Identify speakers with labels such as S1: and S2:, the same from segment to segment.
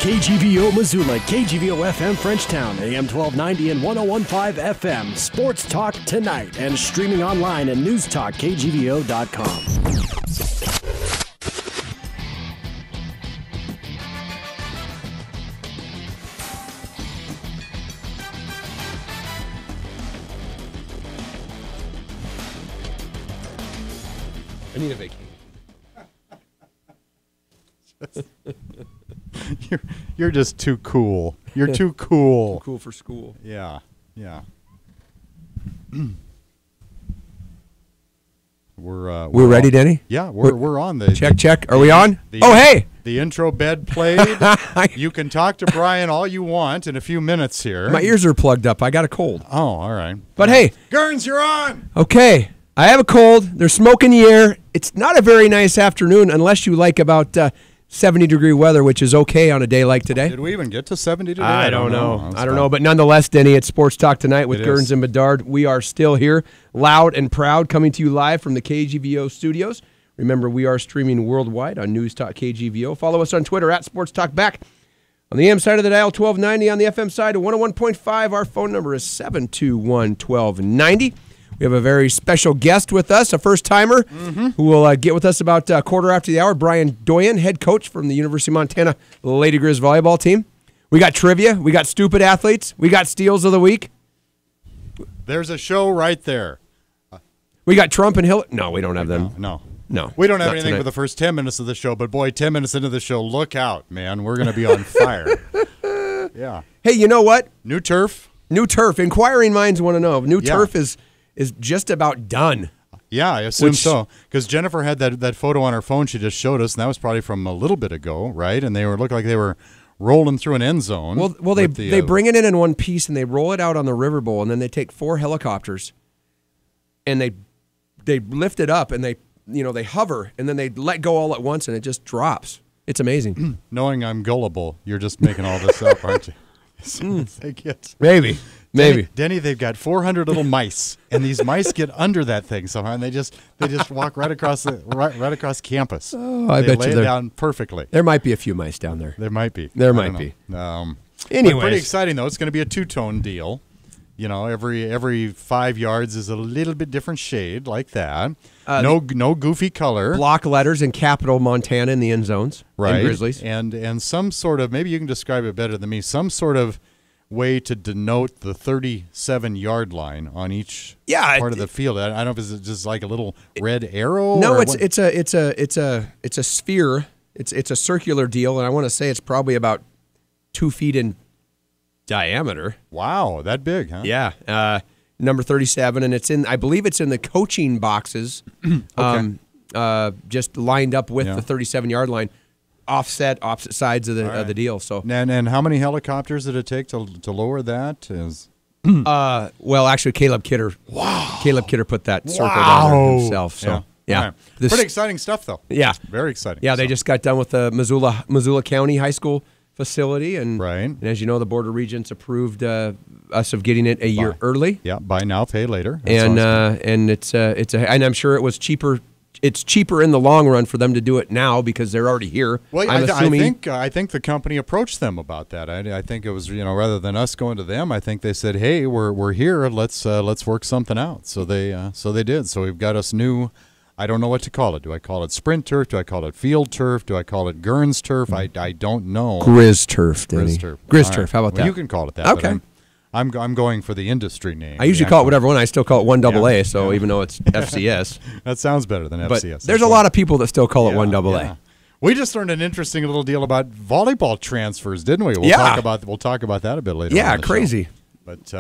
S1: KGVO Missoula, KGVO FM Frenchtown, AM 1290 and 101.5 FM. Sports Talk tonight and streaming online at newstalkkgvo.com.
S2: I need a vacation.
S3: You're just too cool. You're too cool.
S2: Too cool for school.
S3: Yeah. We're
S2: ready, Denny?
S3: Yeah, we're on the
S2: check. Are we on? Hey!
S3: The intro bed played. You can talk to Brian all you want in a few minutes here.
S2: My ears are plugged up. I got a cold.
S3: Oh, all right.
S2: But hey,
S3: Gurnz, you're on.
S2: Okay. I have a cold. There's smoke in the air. It's not a very nice afternoon unless you like about 70-degree weather, which is okay on a day like today.
S3: Did we even get to 70 today?
S2: I don't know. But nonetheless, Denny, it's Sports Talk tonight with Gurnz and Bedard. We are still here, loud and proud, coming to you live from the KGVO studios. Remember, we are streaming worldwide on Newstalk KGVO. Follow us on Twitter at Sports Talk Back. On the AM side of the dial, 1290. On the FM side, 101.5. Our phone number is 721-1290. We have a very special guest with us, a first-timer, who will get with us about a quarter after the hour. Brian Doyon, head coach from the University of Montana Lady Grizz volleyball team. We got trivia. We got stupid athletes. We got steals of the week.
S3: There's a show right there.
S2: We got Trump and Hillary. No, we don't have them.
S3: No.
S2: We
S3: don't have anything for the first 10 minutes of the show, but boy, 10 minutes into the show, look out, man. We're going to be on fire. Yeah.
S2: Hey, you know what?
S3: New turf.
S2: Inquiring minds want to know. New turf is just about done.
S3: Yeah, I assume so. Because Jennifer had that photo on her phone she just showed us, and that was probably from a little bit ago, right? And they looked like they were rolling through an end zone.
S2: Well, they bring it in one piece, and they roll it out on the river bowl, and then they take 4 helicopters, and they lift it up, and they hover, and then they let go all at once, and it just drops. It's amazing. Knowing
S3: I'm gullible, you're just making all this up, aren't you?
S2: Maybe.
S3: Denny, they've got 400 little mice, and these mice get under that thing somehow, and they just walk right across campus.
S2: Oh, I bet
S3: lay
S2: you
S3: it down perfectly.
S2: There might be a few mice down there.
S3: There might be.
S2: Anyways,
S3: pretty exciting though. It's going to be a two-tone deal. You know, every 5 yards is a little bit different shade like that. No goofy color.
S2: Block letters in capital Montana in the end zones.
S3: Right.
S2: Grizzlies.
S3: And some sort of, maybe you can describe it better than me, some sort of way to denote the 37-yard line on each part of the field. I don't know if it's just like a little red arrow.
S2: No, it's a sphere. It's a circular deal, and I want to say it's probably about 2 feet in diameter.
S3: Wow, that big, huh?
S2: Yeah. Number 37, and I believe it's in the coaching boxes.
S3: Okay.
S2: Just lined up with the 37-yard line. Opposite sides of the deal. So
S3: and how many helicopters did it take to lower that?
S2: Well, actually, Caleb Kidder. Wow. Caleb Kidder put that circle down there himself. So
S3: right. Pretty exciting stuff, though.
S2: Yeah,
S3: very exciting.
S2: Yeah, they just got done with the Missoula County High School facility, and as you know, the Board of Regents approved us of getting it a year early.
S3: Yeah, buy now, pay later.
S2: And and I'm sure it was cheaper. It's cheaper in the long run for them to do it now because they're already here.
S3: Well, I think the company approached them about that. I think it was rather than us going to them, I think they said, "Hey, we're here. Let's work something out." So they did. So we've got us new. I don't know what to call it. Do I call it sprint turf? Do I call it field turf? Do I call it Gurnz turf? I don't know.
S2: Grizz turf, Denny. Grizz turf. How about that?
S3: You can call it that.
S2: Okay.
S3: I'm going for the industry name.
S2: I usually call it whatever one. I still call it 1AA. So even though it's FCS,
S3: that sounds better than
S2: but
S3: FCS.
S2: There's a lot of people that still call it 1AA.
S3: Yeah. We just learned an interesting little deal about volleyball transfers, didn't we? We'll talk about that a bit later.
S2: Yeah, crazy.
S3: But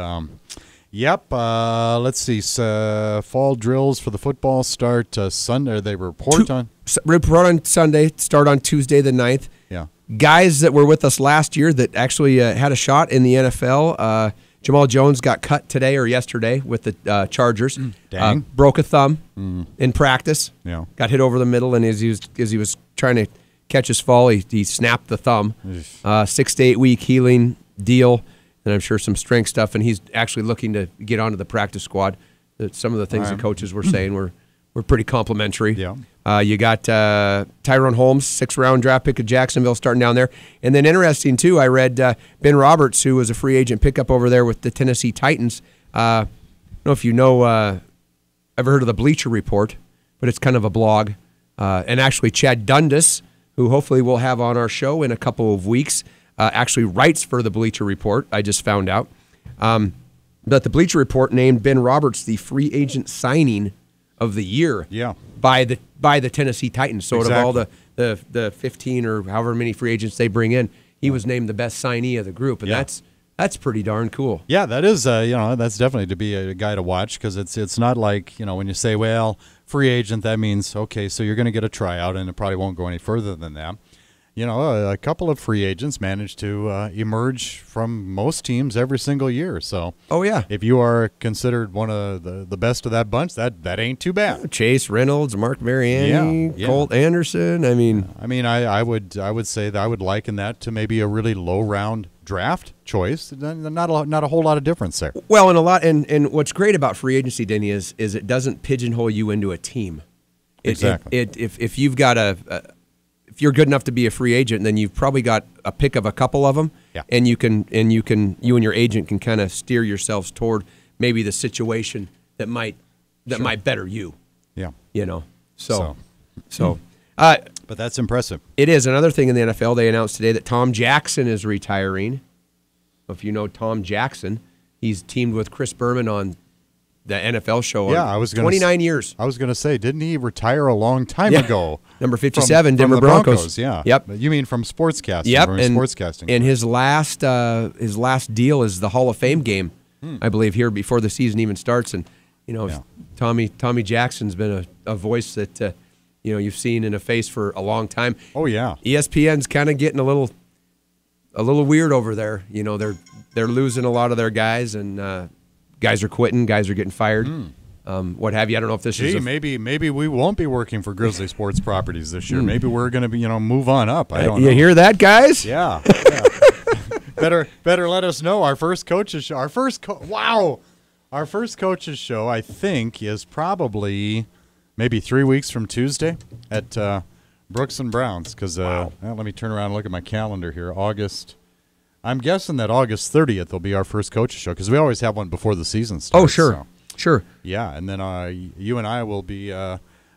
S3: let's see. Fall drills for the football start Sunday. They report on
S2: Sunday. Start on Tuesday the 9th.
S3: Yeah.
S2: Guys that were with us last year that actually had a shot in the NFL. Jamal Jones got cut today or yesterday with the Chargers. Broke a thumb in practice.
S3: Yeah.
S2: Got hit over the middle, and as he was trying to catch his fall, he snapped the thumb. 6 to 8 week healing deal, and I'm sure some strength stuff. And he's actually looking to get onto the practice squad. Some of the things the coaches were saying were pretty complimentary.
S3: Yeah.
S2: You got Tyrone Holmes, 6th-round draft pick of Jacksonville, starting down there. And then interesting, too, I read Ben Roberts, who was a free agent pickup over there with the Tennessee Titans. I don't know if you know, ever heard of the Bleacher Report, but it's kind of a blog. And actually, Chad Dundas, who hopefully we'll have on our show in a couple of weeks, actually writes for the Bleacher Report, I just found out. But the Bleacher Report named Ben Roberts the free agent signing of the year by the Tennessee Titans. So out of all the 15 or however many free agents they bring in, he was named the best signee of the group, and that's pretty darn cool.
S3: Yeah, that is that's definitely to be a guy to watch, because it's not like, when you say, well, free agent, that means okay, so you're going to get a tryout and it probably won't go any further than that. A couple of free agents managed to emerge from most teams every single year. So, if you are considered one of the best of that bunch, that ain't too bad.
S2: Chase Reynolds, Mark Mariani, Colt Anderson.
S3: I would say that I would liken that to maybe a really low round draft choice. Not a whole lot of difference there.
S2: Well, and what's great about free agency, Denny, is it doesn't pigeonhole you into a team.
S3: Exactly.
S2: If you've got if you're good enough to be a free agent, then you've probably got a pick of a couple of them, and you and your agent can kind of steer yourselves toward maybe the situation that might better you.
S3: Yeah.
S2: So.
S3: But that's impressive.
S2: It is. Another thing in the NFL, they announced today that Tom Jackson is retiring. If you know Tom Jackson, he's teamed with Chris Berman on the NFL show.
S3: I was
S2: 29 years.
S3: I was going to say, didn't he retire a long time ago?
S2: Number 57, Denver
S3: the
S2: Broncos.
S3: Yeah.
S2: Yep.
S3: You mean from sportscasting?
S2: Yep.
S3: Sportscasting.
S2: And his last deal is the Hall of Fame game, I believe, here before the season even starts. And Tommy Jackson's been a voice that you've seen in a face for a long time.
S3: Oh yeah.
S2: ESPN's kind of getting a little weird over there. They're losing a lot of their guys, and guys are quitting, guys are getting fired, what have you. I don't know if this is
S3: maybe we won't be working for Grizzly Sports Properties this year. Maybe we're going to be move on up. I don't know.
S2: You hear that, guys?
S3: Yeah. better let us know. Our first coaches show. Our first coaches show, I think, is probably maybe 3 weeks from Tuesday at Brooks and Brown's. Because let me turn around and look at my calendar here. I'm guessing that August 30th will be our first coaches show, because we always have one before the season starts.
S2: Oh, sure. Sure.
S3: Yeah, and then you and I will be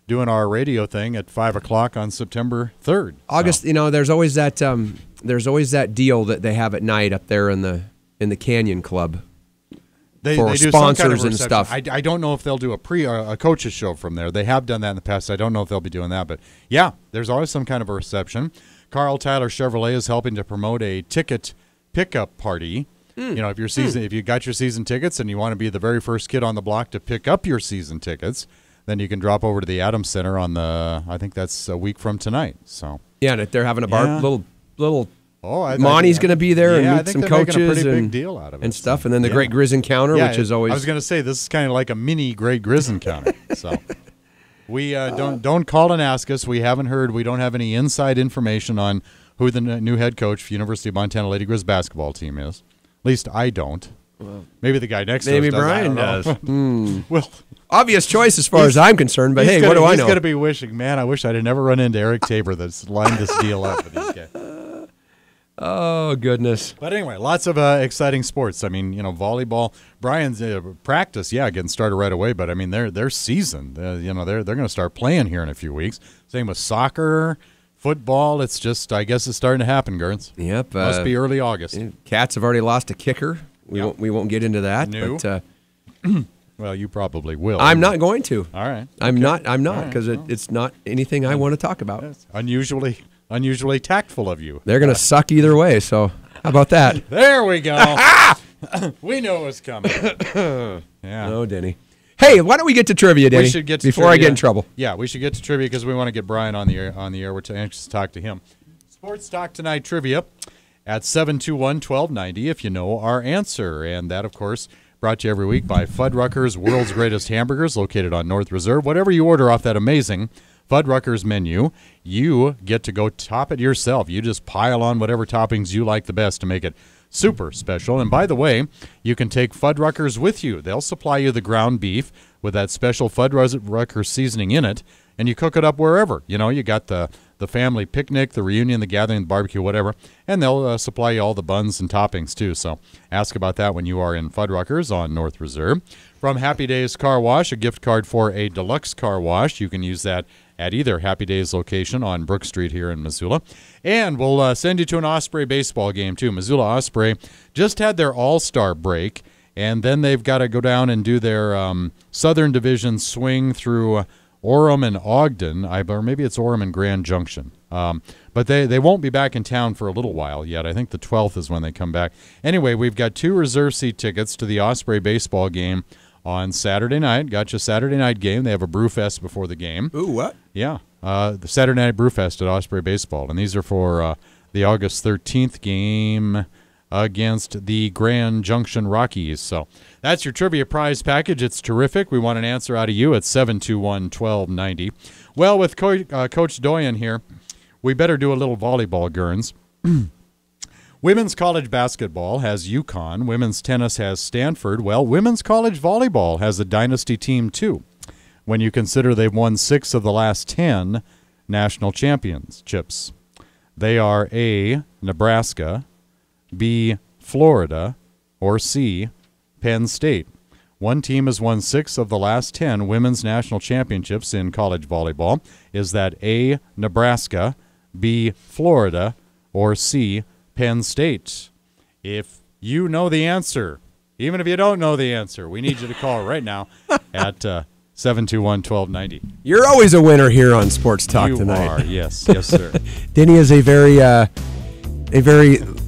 S3: doing our radio thing at 5 o'clock on September 3rd.
S2: August, there's always that deal that they have at night up there in the Canyon Club.
S3: They
S2: for
S3: do
S2: sponsors
S3: some kind of
S2: and stuff.
S3: I don't know if they'll do a coaches show from there. They have done that in the past. I don't know if they'll be doing that, but yeah, there's always some kind of a reception. Carl Tyler Chevrolet is helping to promote a ticket pickup party. If you got your season tickets and you want to be the very first kid on the block to pick up your season tickets, then you can drop over to the Adams Center I think that's a week from tonight. So
S2: yeah, and they're having a little.
S3: Oh,
S2: Monty's going to be there and meet some coaches
S3: making a pretty big deal out of it,
S2: and stuff, and then the Great Grizz Encounter, which is always.
S3: I was going to say this is kind of like a mini Great Grizz Encounter. So we don't call and ask us. We haven't heard. We don't have any inside information on who the new head coach for University of Montana Lady Grizz basketball team is. At least I don't. Well, maybe the guy next to us does.
S2: Maybe Brian does.
S3: Well,
S2: obvious choice as far as I'm concerned, but hey, what do I know?
S3: He's going to be wishing, man, I wish I'd have never run into Eric Tabor that's lined this deal up with these guys.
S2: Oh, goodness.
S3: But anyway, lots of exciting sports. Volleyball. Brian's practice, getting started right away, but their season, they're going to start playing here in a few weeks. Same with soccer, football. It's just, I guess it's starting to happen, Gurnz.
S2: Yep.
S3: Must be early August.
S2: Cats have already lost a kicker. We won't get into that.
S3: No.
S2: But
S3: well, you probably will.
S2: I'm not going to.
S3: All right.
S2: I'm not because it's not anything I want to talk about.
S3: That's unusually tactful of you.
S2: They're going to suck either way, so how about that?
S3: There we go. We know what's coming. Yeah.
S2: No, Denny. Hey, why don't we get to trivia, Denny?
S3: We should get to
S2: before
S3: trivia.
S2: I get in trouble.
S3: Yeah, we should get to trivia because we want to get Brian on the air. We're anxious to talk to him. Sports Talk Tonight trivia at 721-1290 if you know our answer. And that, of course, brought to you every week by Fuddruckers, world's greatest hamburgers, located on North Reserve. Whatever you order off that amazing Fuddruckers menu, you get to go top it yourself. You just pile on whatever toppings you like the best to make it super special. And by the way, you can take Fuddruckers with you. They'll supply you the ground beef with that special Fuddruckers seasoning in it. and you cook it up wherever. You got the family picnic, the reunion, the gathering, the barbecue, whatever, and they'll supply you all the buns and toppings too. So ask about that when you are in Fuddruckers on North Reserve. From Happy Days Car Wash, a gift card for a deluxe car wash. You can use that at either Happy Days location on Brook Street here in Missoula. And we'll send you to an Osprey baseball game too. Missoula Osprey just had their all-star break, and then they've got to go down and do their Southern Division swing through Orem and Ogden, or maybe it's Orem and Grand Junction. But they won't be back in town for a little while yet. I think the 12th is when they come back. Anyway, we've got 2 reserve seat tickets to the Osprey baseball game on Saturday night. Got you Saturday night game. They have a brew fest before the game.
S2: Ooh, what?
S3: Yeah, the Saturday night brew fest at Osprey Baseball. And these are for the August 13th game against the Grand Junction Rockies. So that's your trivia prize package. It's terrific. We want an answer out of you at 721-1290. Well, with Coach Doyon here, we better do a little volleyball, Gurnz. Women's college basketball has UConn. Women's tennis has Stanford. Well, women's college volleyball has a dynasty team, too, when you consider they've won 6 of the last 10 national championships. They are A, Nebraska, B, Florida, or C, Penn State. One team has won 6 of the last 10 women's national championships in college volleyball. Is that A, Nebraska, B, Florida, or C, Penn State? If you know the answer, even if you don't know the answer, we need you to call right now at 721-1290.
S2: You're always a winner here on Sports Talk tonight.
S3: You are, yes, sir.
S2: Denny is a very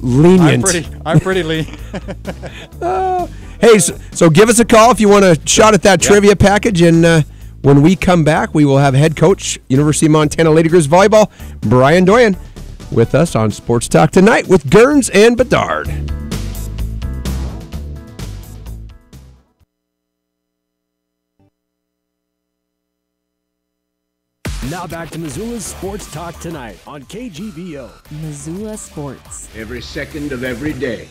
S2: lenient.
S3: I'm pretty lenient.
S2: Hey, so give us a call if you want a shot at that trivia package, and when we come back, we will have head coach, University of Montana Lady Grizz Volleyball, Brian Doyon, with us on Sports Talk Tonight with Gurnz and Bedard.
S1: Now back to Missoula's Sports Talk Tonight on KGVO.
S4: Missoula Sports.
S5: Every second of every day.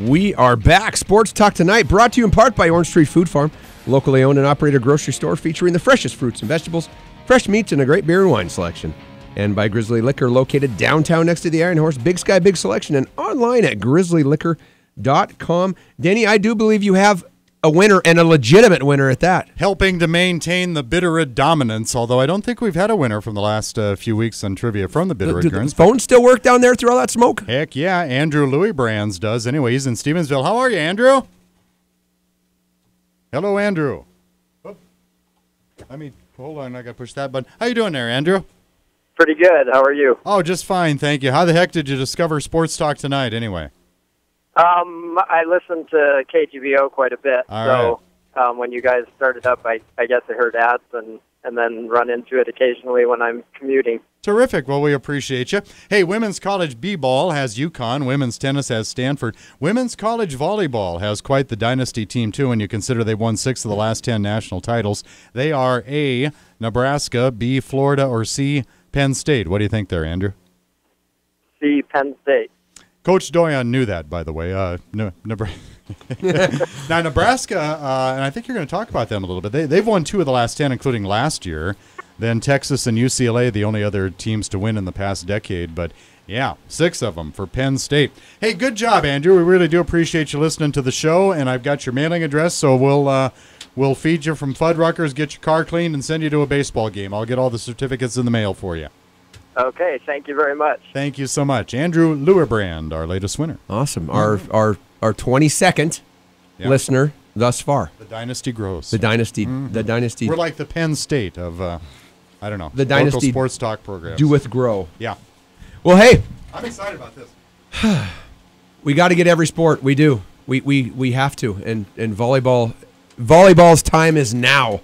S2: We are back. Sports Talk Tonight, brought to you in part by Orange Street Food Farm, locally owned and operated grocery store featuring the freshest fruits and vegetables, fresh meats, and a great beer and wine selection. And by Grizzly Liquor, located downtown next to the Iron Horse. Big Sky, big selection, and online at grizzlyliquor.com. Denny, I do believe you have a winner, and a legitimate winner at that.
S3: Helping to maintain the Bitterroot dominance, although I don't think we've had a winner from the last few weeks on trivia from the Bitterroot.
S2: Do the phones still work down there through all that smoke?
S3: Heck yeah, Andrew Louis Brands does. Anyway, he's in Stevensville. How are you, Andrew? Hello, Andrew. Oh, hold on, I got to push that button. How you doing there, Andrew?
S6: Pretty good. How are you?
S3: Oh, just fine, thank you. How the heck did you discover Sports Talk Tonight, anyway?
S6: I listen to KGVO quite a bit.
S3: All
S6: right. When you guys started up, I guess I heard ads and then run into it occasionally when I'm commuting.
S3: Terrific. Well, we appreciate you. Hey, women's college b-ball has UConn. Women's tennis has Stanford. Women's college volleyball has quite the dynasty team, too, when you consider they've won 6 of the last 10 national titles. They are A, Nebraska, B, Florida, or C, Penn State. What do you think there, Andrew?
S6: C, Penn State.
S3: Coach Doyon knew that, by the way. Now, Nebraska, and I think you're going to talk about them a little bit. They've won 2 of the last 10, including last year. Then Texas and UCLA, the only other teams to win in the past decade. But, yeah, 6 of them for Penn State. Hey, good job, Andrew. We really do appreciate you listening to the show, and I've got your mailing address, so we'll feed you from Fuddruckers, get your car cleaned, and send you to a baseball game. I'll get all the certificates in the mail for you.
S6: Okay, thank you very much.
S3: Thank you so much. Andrew Lewerbrand, our latest winner.
S2: Awesome. Our 22nd listener thus far.
S3: The dynasty grows.
S2: The dynasty. The dynasty.
S3: We're like the Penn State of, I don't know,
S2: the dynasty
S3: local sports talk programs.
S2: Doeth grow.
S3: Yeah.
S2: Well, hey.
S3: I'm excited about this.
S2: We got to get every sport. We do. We have to. And volleyball's time is now.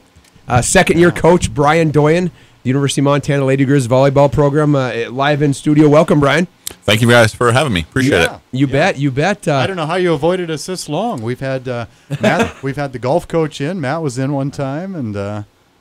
S2: Second-year coach Brian Doyon, the University of Montana Lady Grizz volleyball program, live in studio. Welcome, Brian.
S7: Thank you guys for having me. Appreciate it.
S2: You bet.
S3: I don't know how you avoided us this long. We've had Matt. We've had the golf coach in. Matt was in one time, and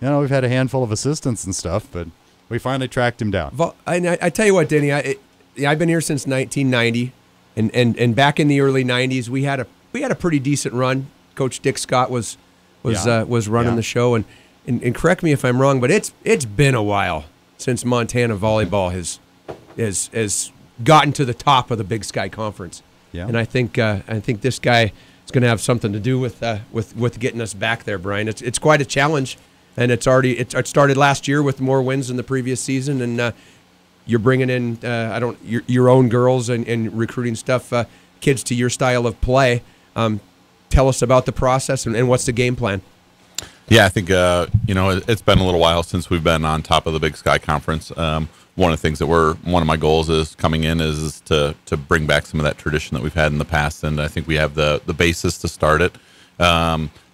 S3: we've had a handful of assistants and stuff, but we finally tracked him down.
S2: I tell you what, Denny, I've been here since 1990, and back in the early 90s, we had a pretty decent run. Coach Dick Scott was running the show, and and correct me if I'm wrong, but it's been a while since Montana volleyball has gotten to the top of the Big Sky Conference.
S3: Yeah.
S2: And I think this guy is going to have something to do with getting us back there, Brian. It's quite a challenge, and it started last year with more wins than the previous season, and you're bringing in your own girls and recruiting stuff, kids to your style of play. Tell us about the process and what's the game plan.
S7: Yeah, I think it's been a little while since we've been on top of the Big Sky Conference. One of the things that one of my goals is coming in is to bring back some of that tradition that we've had in the past, and I think we have the basis to start it.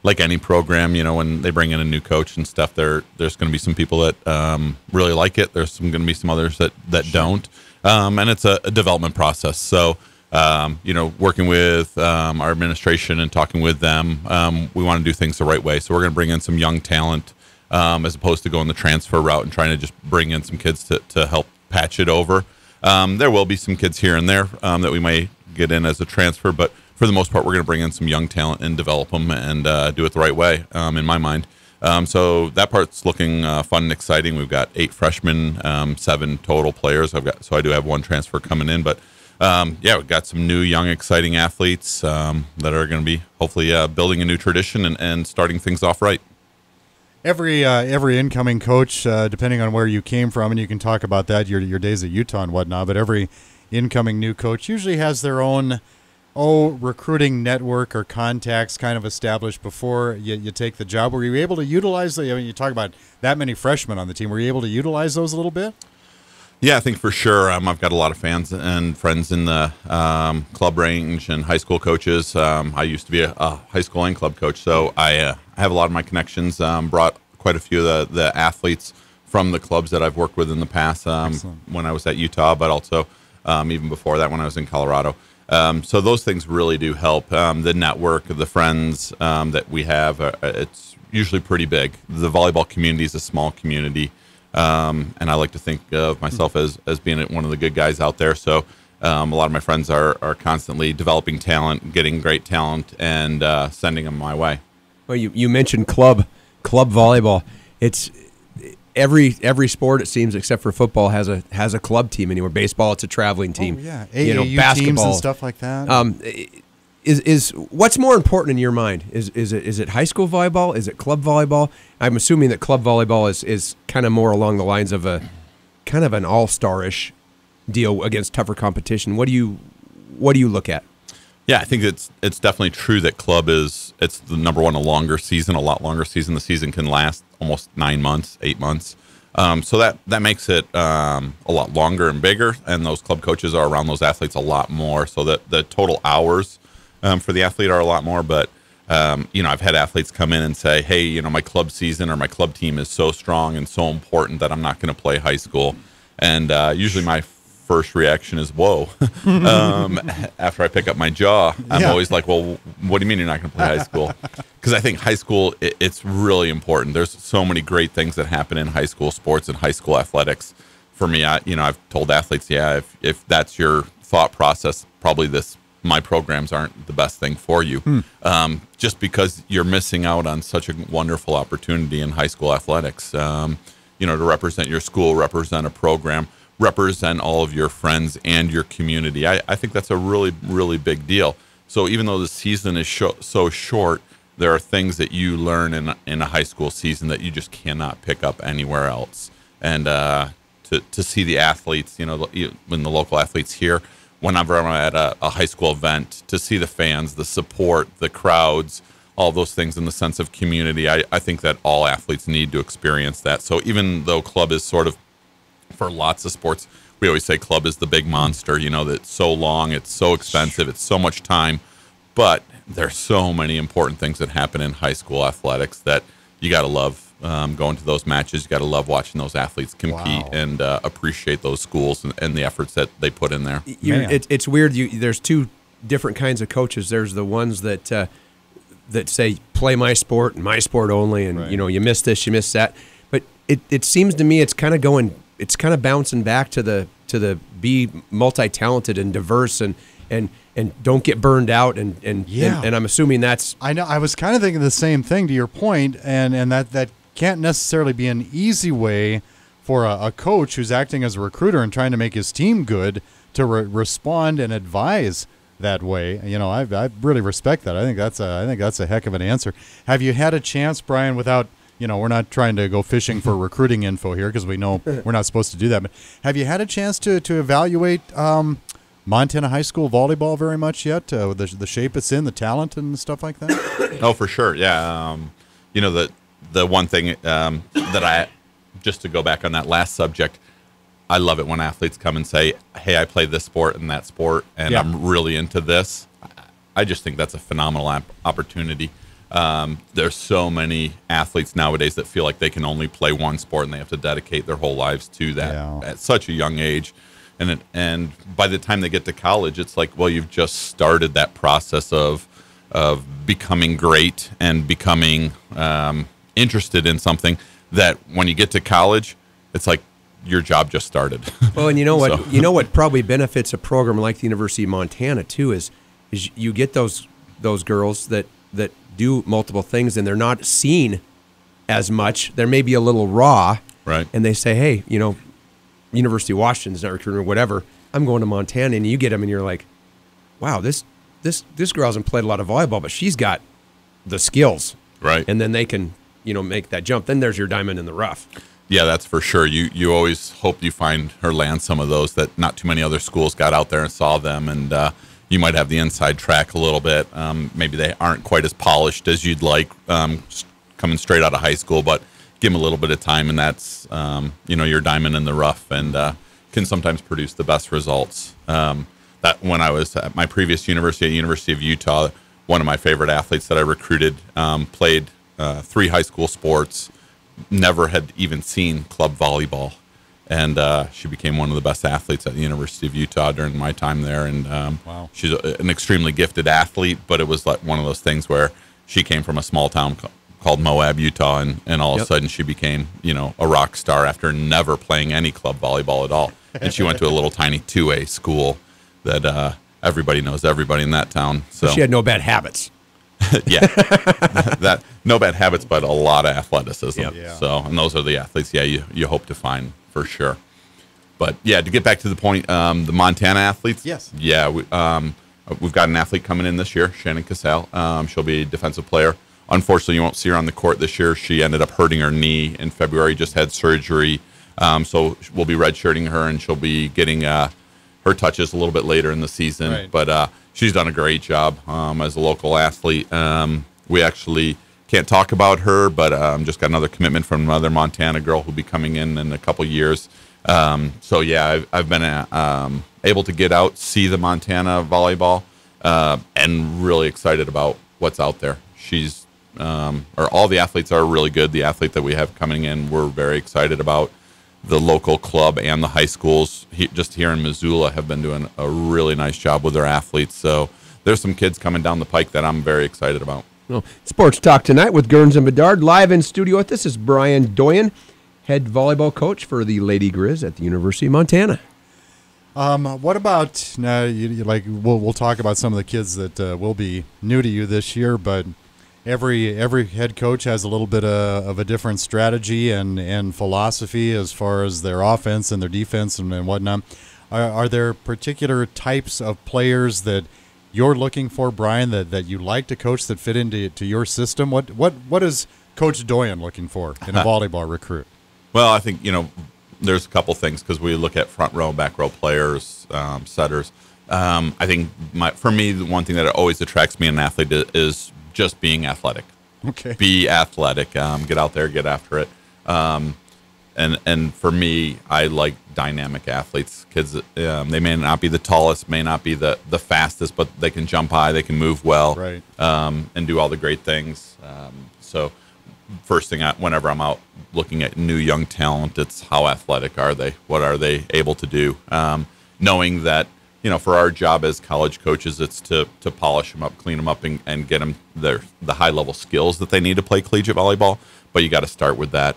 S7: Like any program, when they bring in a new coach and stuff, there's going to be some people that really like it. There's going to be some others that don't, and it's a development process. So, working with our administration and talking with them, we want to do things the right way. So we're going to bring in some young talent as opposed to going the transfer route and trying to just bring in some kids to help patch it over. There will be some kids here and there that we may get in as a transfer, but for the most part, we're going to bring in some young talent and develop them and do it the right way, in my mind. So that part's looking fun and exciting. We've got 8 freshmen, 7 total players. So I do have 1 transfer coming in, but we've got some new, young, exciting athletes that are going to be hopefully building a new tradition and starting things off right.
S3: Every incoming coach, depending on where you came from, and you can talk about that, your days at Utah and whatnot, but every incoming new coach usually has their own recruiting network or contacts kind of established before you take the job. Were you able to utilize you talk about that many freshmen on the team. Were you able to utilize those a little bit?
S7: Yeah, I think for sure. I've got a lot of fans and friends in the club range and high school coaches. I used to be a high school and club coach, so I have a lot of my connections. Brought quite a few of the athletes from the clubs that I've worked with in the past when I was at Utah, but also even before that when I was in Colorado. So those things really do help. The network of the friends that we have, it's usually pretty big. The volleyball community is a small community. And I like to think of myself as being one of the good guys out there. So a lot of my friends are constantly developing talent, getting great talent, and sending them my way.
S2: Well, you mentioned club volleyball. It's every sport, it seems, except for football, has a club team anymore. Baseball, it's a traveling team.
S3: Oh, yeah, AAU
S2: basketball
S3: teams and stuff like that.
S2: Is what's more important in your mind? Is it high school volleyball? Is it club volleyball? I'm assuming that club volleyball is kind of more along the lines of a kind of an all-star-ish deal against tougher competition. What do you look at?
S7: Yeah, I think it's definitely true that club it's the number one, a lot longer season. The season can last almost 9 months, 8 months. So that makes it a lot longer and bigger, and those club coaches are around those athletes a lot more. So that the total hours for the athlete are a lot more. But I've had athletes come in and say, hey, my club season or my club team is so strong and so important that I'm not going to play high school. And usually my first reaction is, whoa. After I pick up my jaw, I'm always like, well, what do you mean you're not going to play high school? Because I think high school, it's really important. There's so many great things that happen in high school sports and high school athletics. For me, I've told athletes, if that's your thought process, probably my programs aren't the best thing for you. Just because you're missing out on such a wonderful opportunity in high school athletics, to represent your school, represent a program, represent all of your friends and your community. I think that's a really, really big deal. So even though the season is so short, there are things that you learn in a high school season that you just cannot pick up anywhere else. And to see the athletes, when the local athletes here, whenever I'm at a high school event, to see the fans, the support, the crowds, all those things in the sense of community, I think that all athletes need to experience that. So even though club is sort of, for lots of sports, we always say club is the big monster, that's so long, it's so expensive, it's so much time, but there's so many important things that happen in high school athletics that you got to love going to those matches. You got to love watching those athletes compete and appreciate those schools and the efforts that they put in there.
S2: It's weird. There's two different kinds of coaches. There's the ones that say play my sport and my sport only, and right. You miss this, you miss that. But it seems to me it's kind of bouncing back to the be multi-talented and diverse and don't get burned out and I'm assuming that's.
S3: I know. I was kind of thinking the same thing to your point, and that can't necessarily be an easy way for a coach who's acting as a recruiter and trying to make his team good to respond and advise that way. You know, I really respect that. I think that's a heck of an answer. Have you had a chance, Brian, without, you know, we're not trying to go fishing for recruiting info here because we know we're not supposed to do that, but have you had a chance to evaluate Montana high school volleyball very much yet? The shape it's in, the talent and stuff like that?
S7: Oh, for sure. Yeah. You know, the one thing that just to go back on that last subject, I love it when athletes come and say, hey, I play this sport and that sport, and I'm really into this. I just think that's a phenomenal opportunity. There's so many athletes nowadays that feel like they can only play one sport and they have to dedicate their whole lives to that at such a young age. And by the time they get to college, it's like, well, you've just started that process of becoming great and becoming interested in something that when you get to college, it's like your job just started.
S2: Well, and you know what? You know what probably benefits a program like the University of Montana too is you get those girls that do multiple things and they're not seen as much. They're maybe a little raw,
S7: right?
S2: And they say, hey, you know, University of Washington's not recruiting or whatever. I'm going to Montana, and you get them, and you're like, wow, this girl hasn't played a lot of volleyball, but she's got the skills,
S7: right?
S2: And then they can, you know, make that jump. Then there's your diamond in the rough.
S7: Yeah, that's for sure. You always hope you find or land some of those that not too many other schools got out there and saw them, and you might have the inside track a little bit. Maybe they aren't quite as polished as you'd like coming straight out of high school, but give them a little bit of time, and that's you know, your diamond in the rough, and can sometimes produce the best results. That when I was at my previous university, at University of Utah, one of my favorite athletes that I recruited played 3 high school sports, never had even seen club volleyball, and she became one of the best athletes at the University of Utah during my time there. And
S3: wow.
S7: She's an extremely gifted athlete, but it was like one of those things where she came from a small town called Moab, Utah, and all of a sudden she became, you know, a rock star after never playing any club volleyball at all. And she went to a little tiny 2A school that everybody knows everybody in that town. So
S2: she had no bad habits.
S7: Yeah, that no bad habits, but a lot of athleticism.
S2: Yep.
S3: Yeah.
S7: So, and those are the athletes, you hope to find for sure. But yeah, to get back to the point, the Montana athletes.
S3: Yes.
S7: Yeah, we've got an athlete coming in this year, Shannon Casale. She'll be a defensive player. Unfortunately, you won't see her on the court this year. She ended up hurting her knee in February, just had surgery. So we'll be redshirting her, and she'll be getting her touches a little bit later in the season.
S3: Right.
S7: But she's done a great job as a local athlete. We actually can't talk about her, but just got another commitment from another Montana girl who'll be coming in a couple years. So yeah, I've been able to get out, see the Montana volleyball, and really excited about what's out there. All the athletes are really good. The athlete that we have coming in, we're very excited about. The local club and the high schools just here in Missoula have been doing a really nice job with their athletes. So there's some kids coming down the pike that I'm very excited about.
S2: Well, Sports Talk tonight with Gurnz and Bedard. Live in studio with us is Brian Doyon, head volleyball coach for the Lady Grizz at the University of Montana.
S3: What about we'll talk about some of the kids that will be new to you this year, but every head coach has a little bit of a different strategy and philosophy as far as their offense and their defense and whatnot. Are there particular types of players that you're looking for, Brian, that you like to coach that fit into your system? What is Coach Doyon looking for in a volleyball recruit?
S7: Well, I think, there's a couple things because we look at front row, back row players, setters. I think for me, the one thing that always attracts me in an athlete is just being athletic.
S3: Okay.
S7: Be athletic. Get out there, get after it. And for me, I like dynamic athletes. Kids, they may not be the tallest, may not be the fastest, but they can jump high, they can move well,
S3: right.
S7: And do all the great things. So first thing, whenever I'm out looking at new young talent, it's how athletic are they? What are they able to do? Knowing that, for our job as college coaches, it's to polish them up, clean them up, and get them the high level skills that they need to play collegiate volleyball. But you got to start with that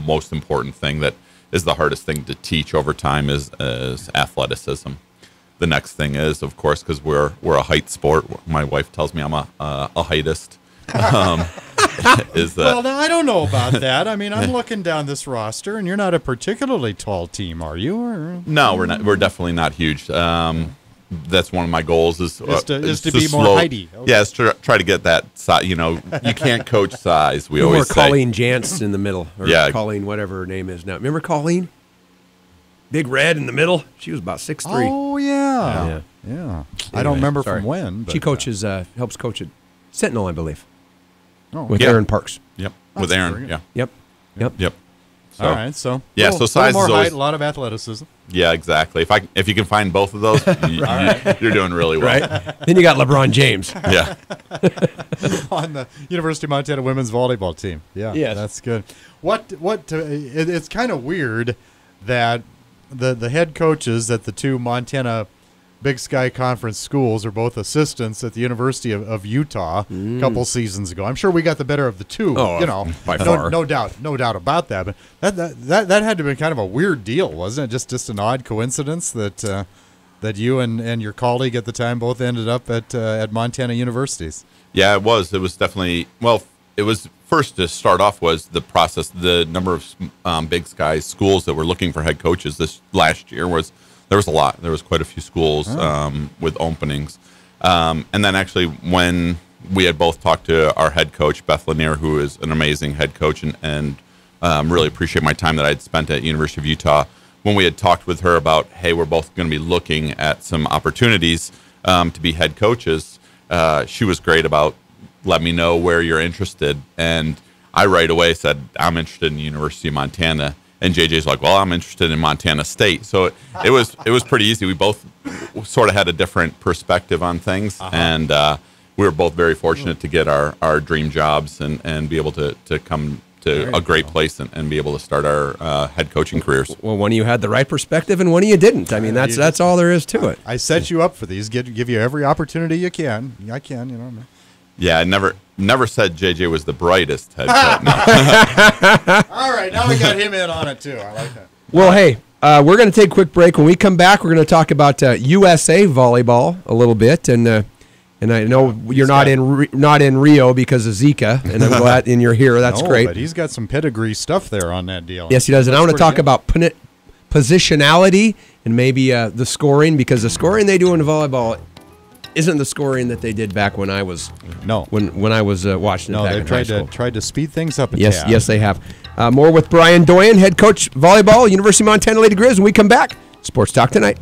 S7: most important thing that is the hardest thing to teach over time is athleticism. The next thing is, of course, because we're a height sport. My wife tells me I'm a heightist. is that.
S3: Well, now, I don't know about that. I mean, I'm looking down this roster, and you're not a particularly tall team, are you? Or?
S7: No, we're not. We're definitely not huge. That's one of my goals is
S3: to be more heighty. Okay.
S7: Yeah, try to get that size. You know, you can't coach size. We always say.
S2: Colleen Jantz in the middle. Or
S7: yeah.
S2: Colleen, whatever her name is now. Remember Colleen? Big red in the middle. She was about 6'3".
S3: Oh, yeah.
S2: Anyway,
S3: I don't remember from when. But,
S2: she coaches, helps coach at Sentinel, I believe.
S3: Oh,
S2: with Aaron Parks.
S7: Yep. With Aaron. Yeah.
S2: Yep.
S3: So, all right. So
S7: so size
S3: more
S7: is always,
S3: height, a lot of athleticism.
S7: Yeah, exactly. If you can find both of those, you're doing really well.
S2: Right. Then you got LeBron James.
S7: Yeah.
S3: On the University of Montana women's volleyball team. Yeah.
S2: Yes.
S3: That's good. It's kind of weird that the head coaches at the two Montana Big Sky Conference schools are both assistants at the University of Utah a couple seasons ago. I'm sure we got the better of the two.
S2: By far.
S3: No doubt about that. But that had to be kind of a weird deal, wasn't it? Just an odd coincidence that you and your colleague at the time both ended up at Montana universities.
S7: Yeah, it was. It was definitely it was first to start off was the process. The number of Big Sky schools that were looking for head coaches this last year there was a lot. There was quite a few schools with openings. And then actually when we had both talked to our head coach, Beth Lanier, who is an amazing head coach and really appreciate my time that I'd spent at University of Utah. When we had talked with her about, hey, we're both going to be looking at some opportunities to be head coaches, she was great about let me know where you're interested. And I right away said, I'm interested in the University of Montana. And JJ's like, well, I'm interested in Montana State. So it was pretty easy. We both sort of had a different perspective on things. And we were both very fortunate to get our dream jobs and be able to come to a great place and be able to start our head coaching careers.
S2: Well, one of you had the right perspective and one of you didn't. I mean, that's all there is to it.
S3: I set you up for these. Give you every opportunity you can. I can, you know.
S7: Yeah, I never said JJ was the brightest head coach. No.
S3: All right, now we got him in on it too. I like that.
S2: Well, hey, we're going to take a quick break. When we come back, we're going to talk about USA volleyball a little bit, and I know you're not in Rio because of Zika, and I'm glad you're here. That's great.
S3: But he's got some pedigree stuff there on that deal.
S2: Yes, he does. And I want to talk about positionality and maybe the scoring, because the scoring they do in volleyball isn't the scoring that they did back when I was when I was watching it back in high school.
S3: They've tried to speed things up a
S2: tad.
S3: Yes,
S2: yes, they have. More with Brian Doyon, head coach volleyball, University of Montana Lady Grizz. When we come back, Sports Talk Tonight.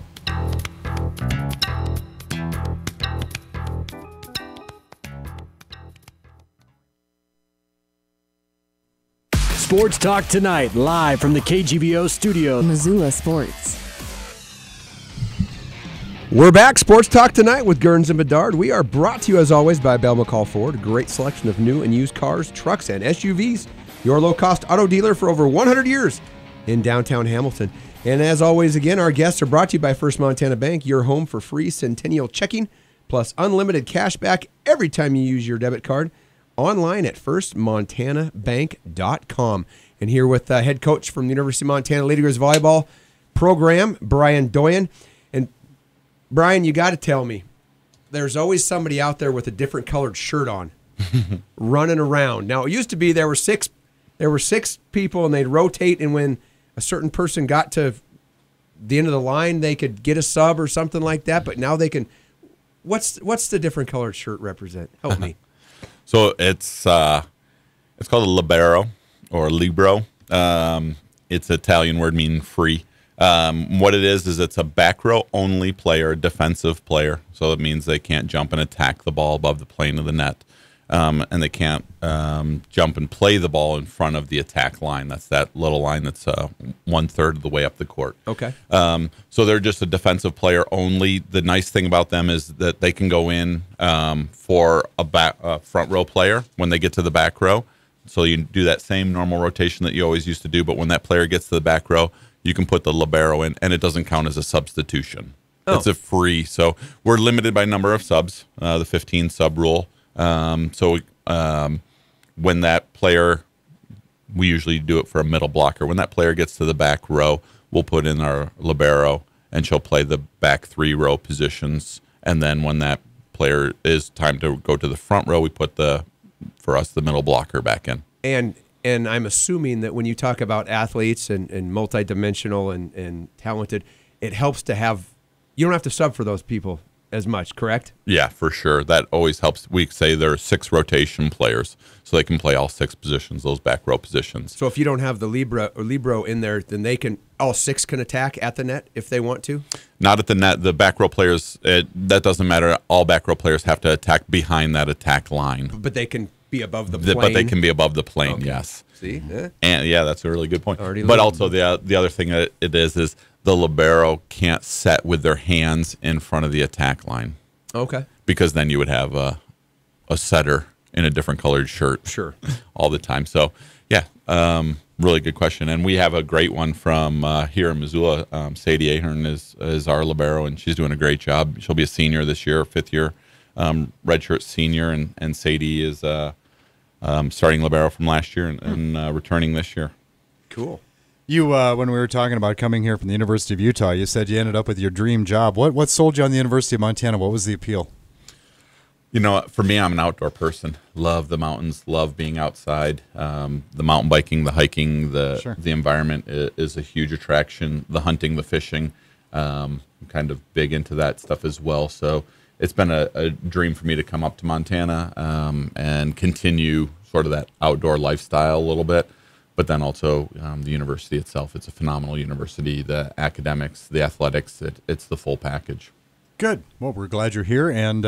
S1: Sports Talk Tonight, live from the KGVO studio.
S4: Missoula Sports.
S2: We're back. Sports Talk Tonight with Gurnz and Bedard. We are brought to you, as always, by Bell McCall Ford. A great selection of new and used cars, trucks, and SUVs. Your low-cost auto dealer for over 100 years in downtown Hamilton. And as always, again, our guests are brought to you by First Montana Bank, your home for free Centennial checking, plus unlimited cash back every time you use your debit card. Online at firstmontanabank.com. And here with head coach from the University of Montana Lady Grizz volleyball program, Brian Doyon. And Brian, you got to tell me, there's always somebody out there with a different colored shirt on, running around. Now, it used to be there were six people, and they'd rotate, and when a certain person got to the end of the line, they could get a sub or something like that. But now they can. What's the different colored shirt represent? Help me.
S7: So it's called a libero or libero. It's an Italian word meaning free. What it is it's a back row only player, a defensive player. So it means they can't jump and attack the ball above the plane of the net. And they can't jump and play the ball in front of the attack line. That's that little line that's 1/3 of the way up the court.
S2: Okay.
S7: So they're just a defensive player only. The nice thing about them is that they can go in for a front row player when they get to the back row. So you do that same normal rotation that you always used to do, but when that player gets to the back row, you can put the libero in, and it doesn't count as a substitution.
S2: Oh.
S7: It's a free. So we're limited by number of subs, the 15 sub rule. When that player, we usually do it for a middle blocker. When that player gets to the back row, we'll put in our libero, and she'll play the back 3 row positions. And then when that player is time to go to the front row, we put the for us, the middle blocker back in.
S2: And I'm assuming that when you talk about athletes and multidimensional and talented, it helps to have, you don't have to sub for those people as much, correct?
S7: Yeah, for sure. That always helps. We say there are 6 rotation players, so they can play all 6 positions, those back row positions.
S2: So if you don't have the libero in there, then all 6 can attack at the net if they want to?
S7: Not at the net. The back row players, that doesn't matter. All back row players have to attack behind that attack line.
S2: But they can be above the plane?
S7: But they can be above the plane,
S2: Okay.
S7: Yes.
S2: See? Yeah.
S7: And yeah, that's a really good point.
S2: Already
S7: But
S2: learned.
S7: also the other thing that it is the libero can't set with their hands in front of the attack line.
S2: Okay.
S7: Because then you would have a setter in a different colored shirt.
S2: Sure.
S7: All the time. So, yeah, really good question. And we have a great one from here in Missoula. Sadie Ahern is our libero, and she's doing a great job. She'll be a senior this year, 5th year redshirt senior, and Sadie is starting libero from last year and returning this year.
S2: Cool.
S3: You, when we were talking about coming here from the University of Utah, you said you ended up with your dream job. What sold you on the University of Montana? What was the appeal?
S7: You know, for me, I'm an outdoor person. Love the mountains. Love being outside. The mountain biking, the hiking, the environment is a huge attraction. The hunting, the fishing, I'm kind of big into that stuff as well. So it's been a dream for me to come up to Montana and continue sort of that outdoor lifestyle a little bit. But then also the university itself. It's a phenomenal university. The academics, the athletics, it's the full package.
S3: Good. Well, we're glad you're here, and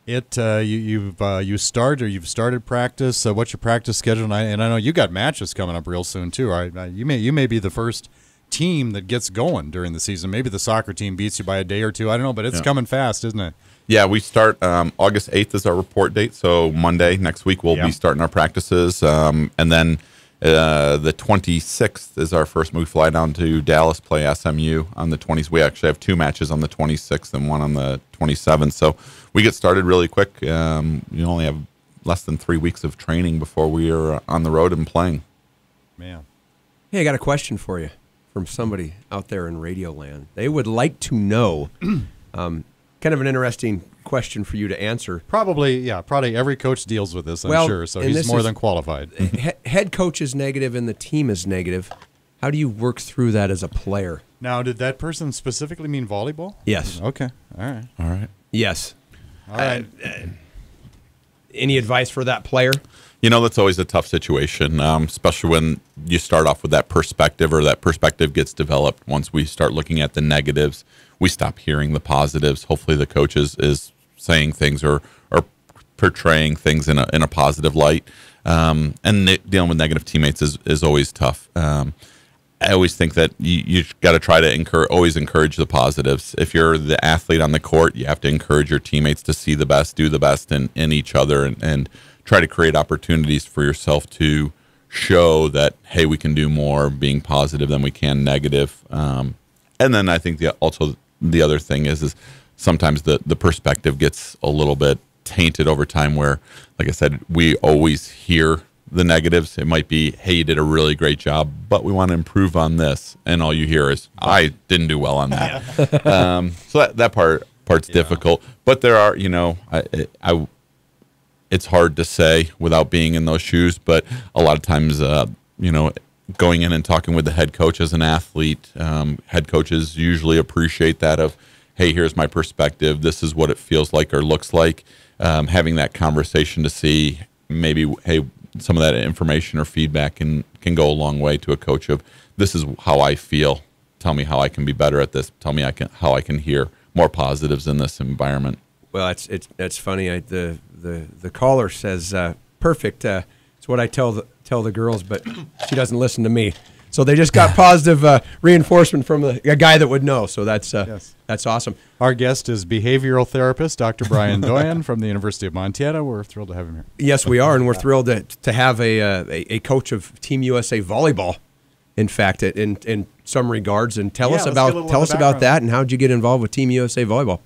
S3: you've started practice. What's your practice schedule? And I know you got matches coming up real soon too. All right, you may be the first team that gets going during the season. Maybe the soccer team beats you by a day or two. I don't know, but it's coming fast, isn't it?
S7: Yeah, we start August 8th is our report date. So Monday next week we'll be starting our practices, and then. The 26th is our first move. Fly down to Dallas, play SMU on the 20th. We actually have 2 matches on the 26th and 1 on the 27th. So we get started really quick. You only have less than 3 weeks of training before we are on the road and playing.
S3: Man.
S2: Hey, I got a question for you from somebody out there in Radio Land. They would like to know, kind of an interesting question for you to answer.
S3: Probably every coach deals with this, I'm sure, so he's more than qualified.
S2: Head coach is negative and the team is negative. How do you work through that as a player?
S3: Now, did that person specifically mean volleyball?
S2: Yes.
S3: Okay. All right.
S2: Yes.
S3: All right.
S2: Any advice for that player?
S7: You know, that's always a tough situation, especially when you start off with that perspective or that perspective gets developed. Once we start looking at the negatives, we stop hearing the positives. Hopefully the coach is saying things or portraying things in a positive light. And dealing with negative teammates is always tough. I always think that you got to try to always encourage the positives. If you're the athlete on the court, you have to encourage your teammates to see the best, do the best in each other, and try to create opportunities for yourself to show that, hey, we can do more being positive than we can negative. And then I think also the other thing is sometimes the perspective gets a little bit tainted over time where, like I said, we always hear the negatives. It might be, hey, you did a really great job, but we want to improve on this. And all you hear is, I didn't do well on that. So that part's difficult. But there are, it's hard to say without being in those shoes. But a lot of times, going in and talking with the head coach as an athlete, head coaches usually appreciate that of, hey, here's my perspective. This is what it feels like or looks like. Having that conversation to see maybe, hey, some of that information or feedback can go a long way to a coach of, this is how I feel. Tell me how I can be better at this. Tell me how I can hear more positives in this environment.
S2: Well, it's funny. The caller says, perfect. It's what I tell the girls, but she doesn't listen to me. So they just got positive reinforcement from a guy that would know. So that's awesome.
S3: Our guest is behavioral therapist Dr. Brian Doyon from the University of Montana. We're thrilled to have him here.
S2: Yes, we are, and we're thrilled to have a coach of Team USA Volleyball. In fact, in some regards, and tell us about that and how did you get involved with Team USA Volleyball?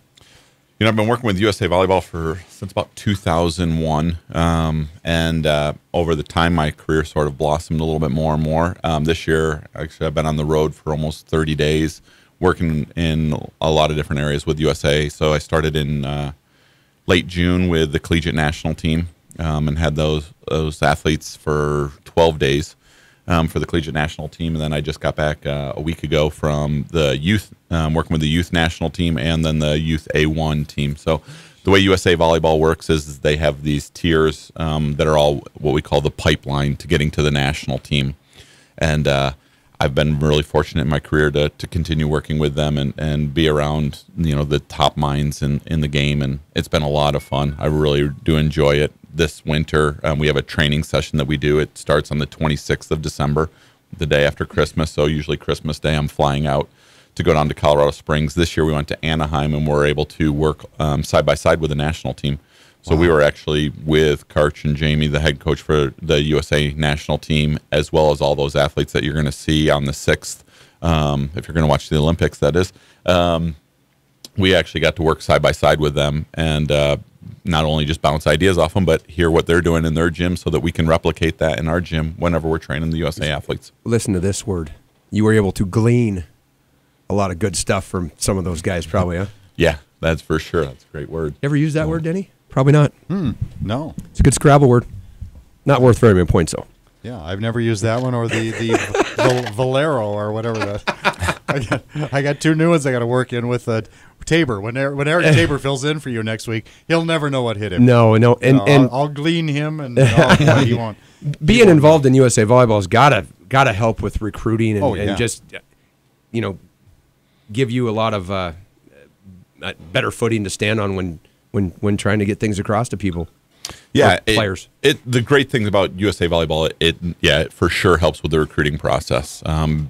S7: I've been working with USA Volleyball since about 2001, and over the time, my career sort of blossomed a little bit more and more. This year, actually, I've been on the road for almost 30 days, working in a lot of different areas with USA. So I started in late June with the collegiate national team, and had those athletes for 12 days for the collegiate national team. And then I just got back a week ago from the youth, working with the youth national team and then the youth A1 team. So the way USA Volleyball works is they have these tiers that are all what we call the pipeline to getting to the national team. And I've been really fortunate in my career to continue working with them and be around, the top minds in the game. And it's been a lot of fun. I really do enjoy it. This winter, we have a training session that we do. It starts on the 26th of December, the day after Christmas. So usually Christmas Day, I'm flying out to go down to Colorado Springs. This year we went to Anaheim and we're able to work side by side with the national team. So we were actually with Karch and Jamie, the head coach for the USA national team, as well as all those athletes that you're going to see on the 6th, if you're going to watch the Olympics, that is. We actually got to work side by side with them and not only just bounce ideas off them, but hear what they're doing in their gym so that we can replicate that in our gym whenever we're training the USA athletes.
S2: Listen to this word. You were able to glean a lot of good stuff from some of those guys, probably, huh?
S7: Yeah, that's for sure. That's a great word.
S2: Ever use that word, Denny? Probably not.
S3: No.
S2: It's a good Scrabble word. Not worth very many points, though.
S3: Yeah, I've never used that one or the Valero or whatever that. I got two new ones I got to work in with Tabor. When Eric Tabor fills in for you next week, he'll never know what hit him.
S2: No, and
S3: I'll glean him and he won't.
S2: Being involved in USA Volleyball has gotta help with recruiting and just give you a lot of better footing to stand on when trying to get things across to people.
S7: Yeah,
S2: players.
S7: The great thing about USA Volleyball, it for sure helps with the recruiting process.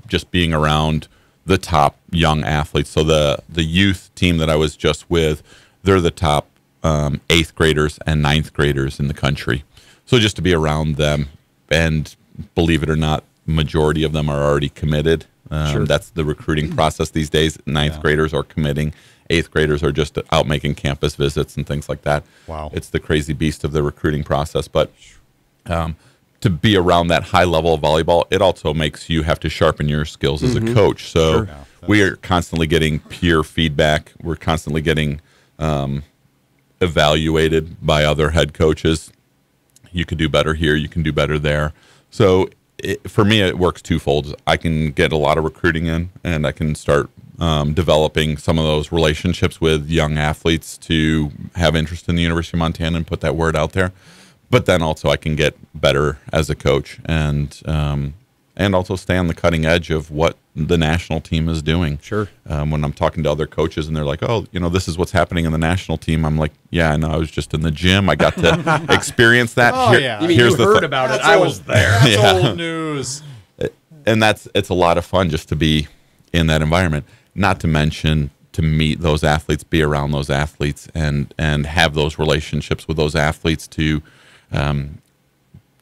S7: Just being around the top young athletes. So the youth team that I was just with, they're the top 8th graders and 9th graders in the country. So just to be around them, and believe it or not, majority of them are already committed.
S2: Sure.
S7: That's the recruiting process these days. 9th graders are committing. 8th graders are just out making campus visits and things like that.
S3: Wow.
S7: It's the crazy beast of the recruiting process. But to be around that high level of volleyball, it also makes you have to sharpen your skills as a coach. So we are constantly getting peer feedback. We're constantly getting evaluated by other head coaches. You could do better here. You can do better there. So for me, it works twofold. I can get a lot of recruiting in, and I can start developing some of those relationships with young athletes to have interest in the University of Montana and put that word out there. But then also I can get better as a coach and also stay on the cutting edge of what the national team is doing.
S2: Sure.
S7: When I'm talking to other coaches and they're like, oh, this is what's happening in the national team. I'm like, yeah, I know. I was just in the gym. I got to experience that.
S2: You mean you heard about it? I was there.
S3: That's old news.
S7: And it's a lot of fun just to be in that environment. Not to mention to meet those athletes, be around those athletes, and have those relationships with those athletes to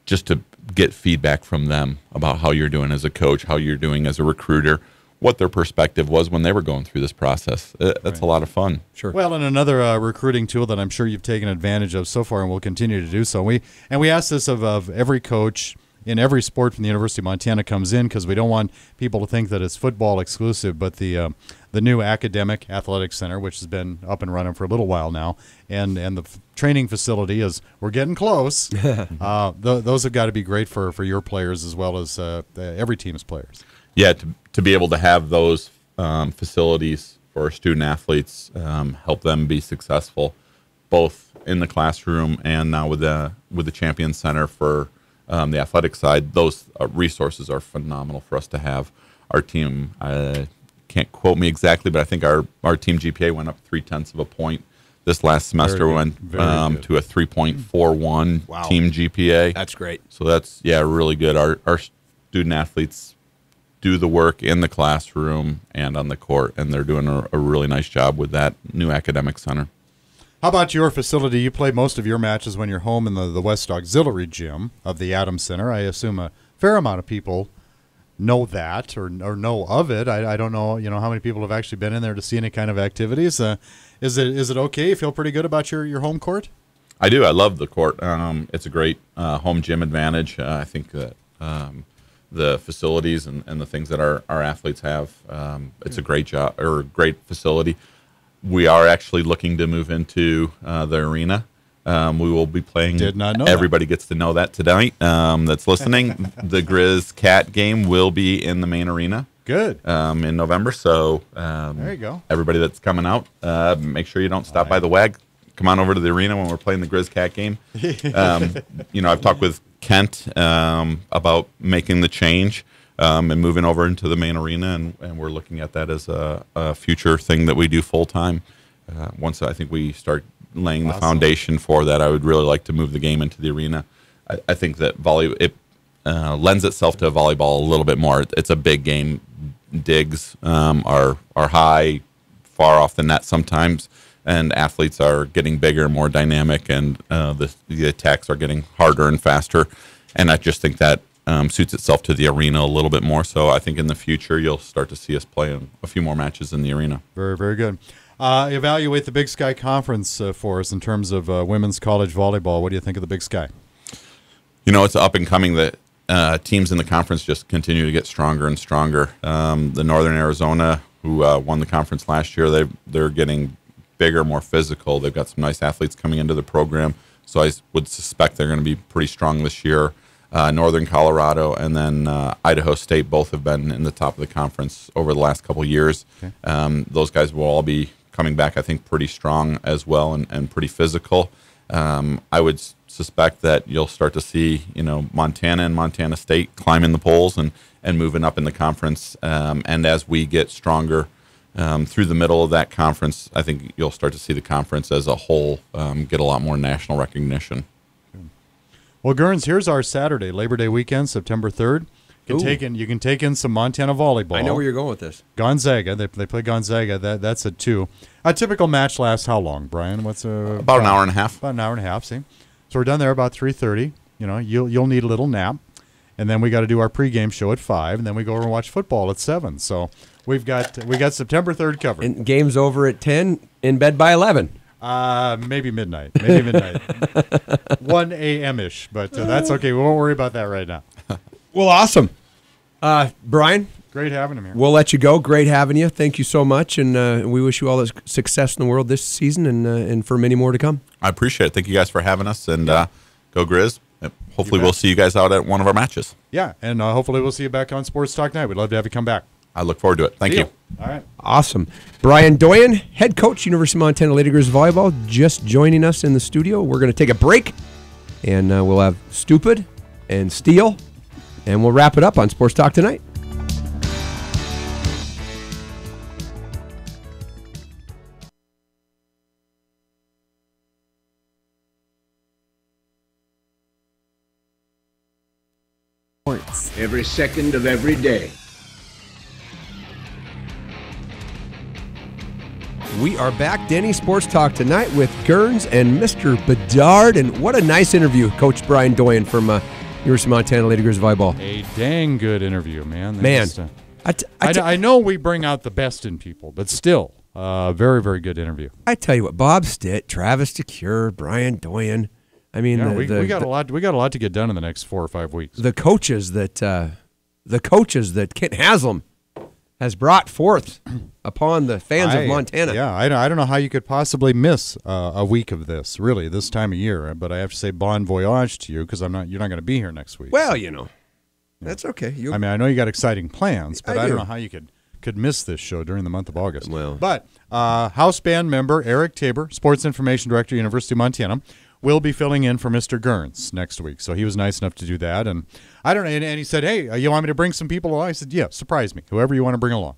S7: just to get feedback from them about how you're doing as a coach, how you're doing as a recruiter, what their perspective was when they were going through this process. That's a lot of fun.
S2: Sure.
S3: Well, and another recruiting tool that I'm sure you've taken advantage of so far and will continue to do so. We ask this of every coach in every sport from the University of Montana comes in, because we don't want people to think that it's football exclusive, but the new academic athletic center, which has been up and running for a little while now, and the training facility is, we're getting close. Those have got to be great for your players as well as every team's players.
S7: Yeah, to be able to have those facilities for student athletes, help them be successful, both in the classroom and now with the Champion Center for the athletic side. Those resources are phenomenal for us to have. Our team, can't quote me exactly, but I think our team GPA went up 0.3 of a point this last semester. We went to a 3.41 team GPA.
S2: That's great.
S7: So that's really good. Our student athletes do the work in the classroom and on the court, and they're doing a really nice job with that new academic center.
S3: How about your facility? You play most of your matches when you're home in the West Auxiliary Gym of the Adams Center. I assume a fair amount of people know that or know of it. I don't know, how many people have actually been in there to see any kind of activities. Is it okay? You feel pretty good about your home court?
S7: I do. I love the court. It's a great home gym advantage. I think that the facilities and the things that our athletes have, it's a great job or great facility. We are actually looking to move into the arena. We will be playing.
S3: Did not know
S7: Everybody gets to know that tonight. That's listening. The Grizz Cat game will be in the main arena.
S3: Good.
S7: In November. So
S3: there you go.
S7: Everybody that's coming out, make sure you don't stop by the WAG. Come on over to the arena when we're playing the Grizz Cat game. I've talked with Kent about making the change and moving over into the main arena, and we're looking at that as a future thing that we do full time. Once I think we start laying the foundation for that, I would really like to move the game into the arena. I think that it lends itself to volleyball a little bit more. It's a big game. Digs are high, far off the net sometimes, and athletes are getting bigger, more dynamic, and the attacks are getting harder and faster. And I just think that suits itself to the arena a little bit more. So I think in the future you'll start to see us play a few more matches in the arena.
S3: Very, very good. Evaluate the Big Sky Conference for us in terms of women's college volleyball. What do you think of the Big Sky?
S7: It's up and coming. The teams in the conference just continue to get stronger and stronger. The Northern Arizona, who won the conference last year, they're getting bigger, more physical. They've got some nice athletes coming into the program, so I would suspect they're going to be pretty strong this year. Northern Colorado and then Idaho State both have been in the top of the conference over the last couple of years. Okay. Those guys will all be coming back, I think, pretty strong as well and pretty physical. I would suspect that you'll start to see, Montana and Montana State climbing the polls and moving up in the conference. And as we get stronger through the middle of that conference, I think you'll start to see the conference as a whole get a lot more national recognition.
S3: Well, Gurnz, here's our Saturday, Labor Day weekend, September 3rd. You can take in some Montana volleyball.
S2: I know where you're going with this.
S3: Gonzaga. They play Gonzaga. That's at 2. A typical match lasts how long, Brian? About
S7: an hour and a half.
S3: About an hour and a half, see? So we're done there about 3:30. You'll need a little nap. And then we got to do our pregame show at 5, and then we go over and watch football at 7. So we got September 3rd covered.
S2: And game's over at 10, in bed by 11.
S3: Maybe midnight. 1 a.m.-ish, but that's okay. We won't worry about that right now.
S2: Well, awesome. Brian,
S3: great having him here.
S2: We'll let you go. Great having you. Thank you so much, and we wish you all the success in the world this season and for many more to come.
S7: I appreciate it. Thank you guys for having us, and go Grizz. Hopefully we'll see you guys out at one of our matches.
S3: Yeah, and hopefully we'll see you back on Sports Talk Night. We'd love to have you come back.
S7: I look forward to it. Thank you.
S3: All right.
S2: Awesome. Brian Doyon, head coach, University of Montana Lady Grizz Volleyball, just joining us in the studio. We're going to take a break, and we'll have Stupid and Steele, and we'll wrap it up on Sports Talk Tonight.
S5: Every second of every day.
S2: We are back, Denny Sports Talk Tonight with Gurnz and Mr. Bedard. And what a nice interview, Coach Brian Doyon from University of Montana Lady Grizz Volleyball.
S3: A dang good interview, man.
S2: I
S3: know we bring out the best in people, but still, very, very good interview.
S2: I tell you what, Bob Stitt, Travis DeCure, Brian Doyon. I mean,
S3: yeah, we got a lot. We got a lot to get done in the next 4 or 5 weeks.
S2: The coaches that Kent Haslam has brought forth upon the fans of Montana.
S3: Yeah, I don't know how you could possibly miss a week of this, really, this time of year. But I have to say bon voyage to you because you're not going to be here next week.
S2: Well, that's okay.
S3: I know you got exciting plans, but I don't know how you could miss this show during the month of August.
S2: Well,
S3: but house band member Eric Tabor, Sports Information Director, University of Montana, will be filling in for Mr. Gurnz next week. So he was nice enough to do that. And I don't know. And he said, hey, you want me to bring some people along? I said, yeah, surprise me. Whoever you want to bring along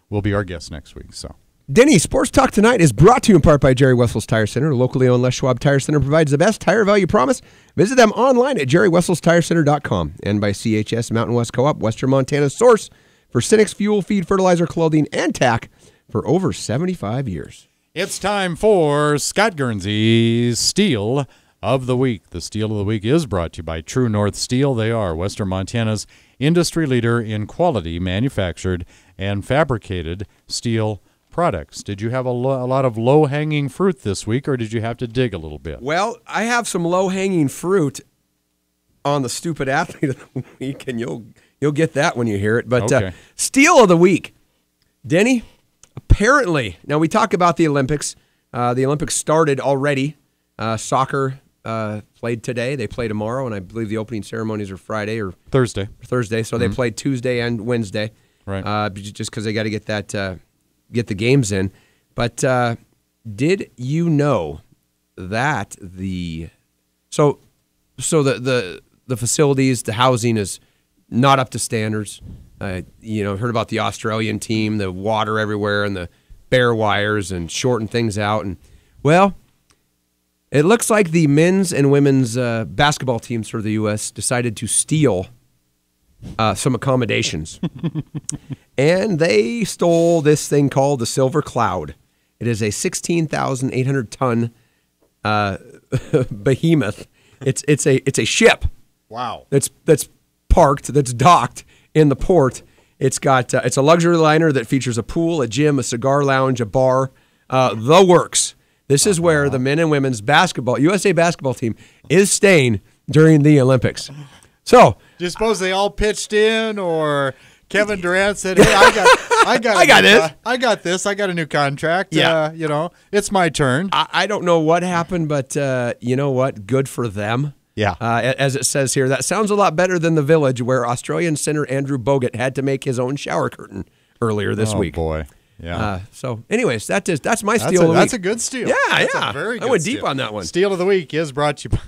S3: will be our guest next week. So,
S2: Denny, Sports Talk Tonight is brought to you in part by Jerry Wessels Tire Center. A locally owned Les Schwab Tire Center provides the best tire value promise. Visit them online at jerrywesselstirecenter.com. And by CHS Mountain West Co-op, Western Montana's source for Cynics fuel, feed, fertilizer, clothing, and tack for over 75 years.
S3: It's time for Scott Gurnsy's Steel of the Week. The Steel of the Week is brought to you by True North Steel. They are Western Montana's industry leader in quality manufactured and fabricated steel products. Did you have a lot of low-hanging fruit this week, or did you have to dig a little bit?
S2: Well, I have some low-hanging fruit on the Stupid Athlete of the Week, and you'll get that when you hear it. But
S3: okay.
S2: Steel of the Week, Denny. Apparently, now we talk about the Olympics. The Olympics started already Soccer played today. They play tomorrow, and I believe the opening ceremonies are Friday or
S3: Thursday.
S2: So they played Tuesday and Wednesday.
S3: Right.
S2: Just because they got to get get the games in. But did you know that the facilities, the housing is not up to standards? Heard about the Australian team, the water everywhere, and the bare wires, and shorting things out. And well, it looks like the men's and women's basketball teams for the U.S. decided to steal some accommodations. And they stole this thing called the Silver Cloud. It is a 16,800-ton behemoth. It's a ship.
S3: Wow.
S2: That's parked, that's docked in the port. It's got it's a luxury liner that features a pool, a gym, a cigar lounge, a bar, the works. This is where the men and women's USA basketball team is staying during the Olympics. So,
S3: do you suppose they all pitched in, or Kevin Durant said, "Hey, I got this. I got a new contract.
S2: Yeah.
S3: It's my turn."
S2: I don't know what happened, but you know what? Good for them.
S3: Yeah.
S2: As it says here, that sounds a lot better than the Village, where Australian center Andrew Bogut had to make his own shower curtain earlier this week.
S3: Oh boy. Yeah.
S2: Anyways, that's my steal of the week.
S3: That's a good steal.
S2: Yeah,
S3: that's
S2: yeah.
S3: A very good
S2: I went
S3: steal.
S2: deep on that one.
S3: Steal of the week is brought to you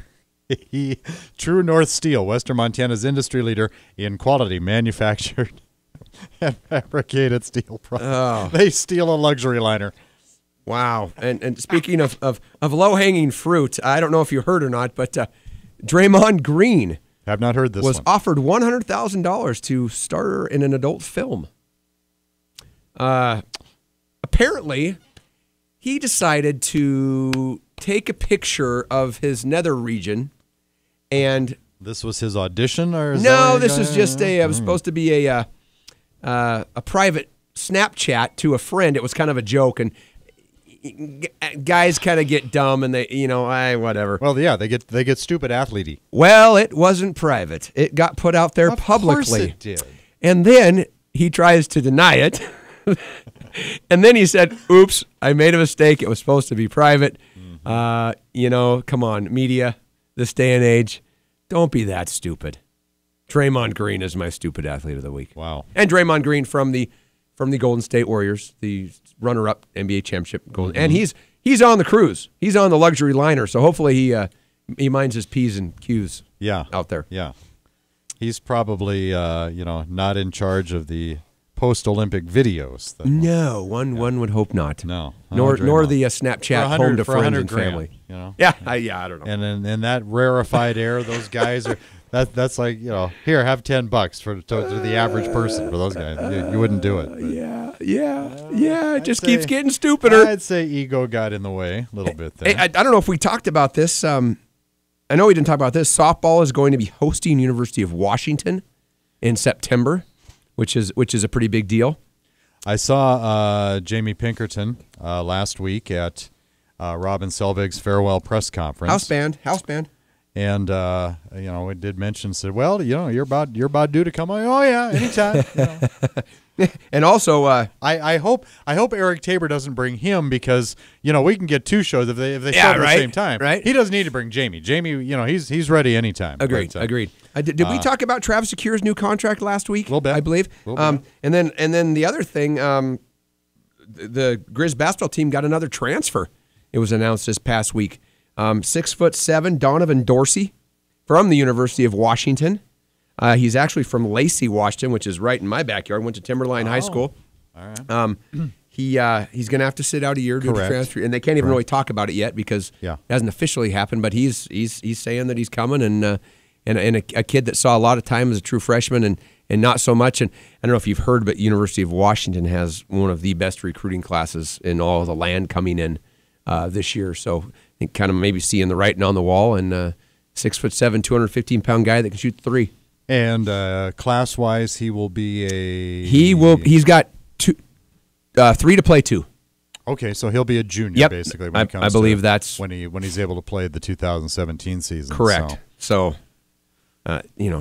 S3: by True North Steel, Western Montana's industry leader in quality manufactured and fabricated steel products.
S2: Oh.
S3: They steal a luxury liner.
S2: Wow. And speaking of low-hanging fruit, I don't know if you heard or not, but Draymond Green
S3: have not heard this
S2: was
S3: one.
S2: offered $100,000 to star in an adult film. Apparently, he decided to take a picture of his nether region, and
S3: this was his audition, or is
S2: no? This is just it was supposed to be a private Snapchat to a friend. It was kind of a joke, and guys kind of get dumb, and they whatever.
S3: Well, yeah, they get stupid athlete-y.
S2: Well, it wasn't private. It got put out there publicly.
S3: Of course it did.
S2: And then he tries to deny it. And then he said, oops, I made a mistake. It was supposed to be private. Come on, media, this day and age, don't be that stupid. Draymond Green is my stupid athlete of the week.
S3: Wow.
S2: And Draymond Green from the Golden State Warriors, the runner-up NBA championship. And he's on the cruise. He's on the luxury liner, so hopefully he minds his P's and Q's out there.
S3: Yeah. He's probably, not in charge of the post-Olympic videos.
S2: No, one would hope not.
S3: No.
S2: Nor the Snapchat home to friends and family.
S3: Yeah,
S2: I don't know.
S3: And in that rarefied air, those guys are, that's like, here, have $10 to the average person for those guys. You wouldn't do it.
S2: It just keeps getting stupider.
S3: I'd say ego got in the way a little bit there.
S2: Hey, I don't know if we talked about this. I know we didn't talk about this. Softball is going to be hosting University of Washington in September, which is a pretty big deal.
S3: I saw Jamie Pinkerton last week at Robin Selvig's farewell press conference.
S2: House band.
S3: And we did mention, said, well, you're about due to come on. Oh yeah, anytime.
S2: And also,
S3: I hope Eric Tabor doesn't bring him, because we can get two shows if they start at the same time.
S2: Right.
S3: He doesn't need to bring Jamie. Jamie, he's ready anytime.
S2: Agreed. Did we talk about Travis Secure's new contract last week?
S3: A little bit,
S2: I believe. And then the other thing, the Grizz basketball team got another transfer. It was announced this past week. 6'7" Donovan Dorsey from the University of Washington. He's actually from Lacey, Washington, which is right in my backyard. Went to Timberline High School.
S3: All right.
S2: He's going to have to sit out a year due to transfer, and they can't even really talk about it yet because it hasn't officially happened. But he's saying that he's coming, and a kid that saw a lot of time as a true freshman, and not so much. And I don't know if you've heard, but University of Washington has one of the best recruiting classes in all of the land coming in this year. So I think kind of maybe seeing the writing on the wall, and 6'7", 215-pound guy that can shoot the three.
S3: And class-wise, he will be
S2: He's got 3 to play 2.
S3: Okay, so he'll be a junior basically. When it comes
S2: I believe that's
S3: when he's able to play the 2017 season.
S2: Correct. So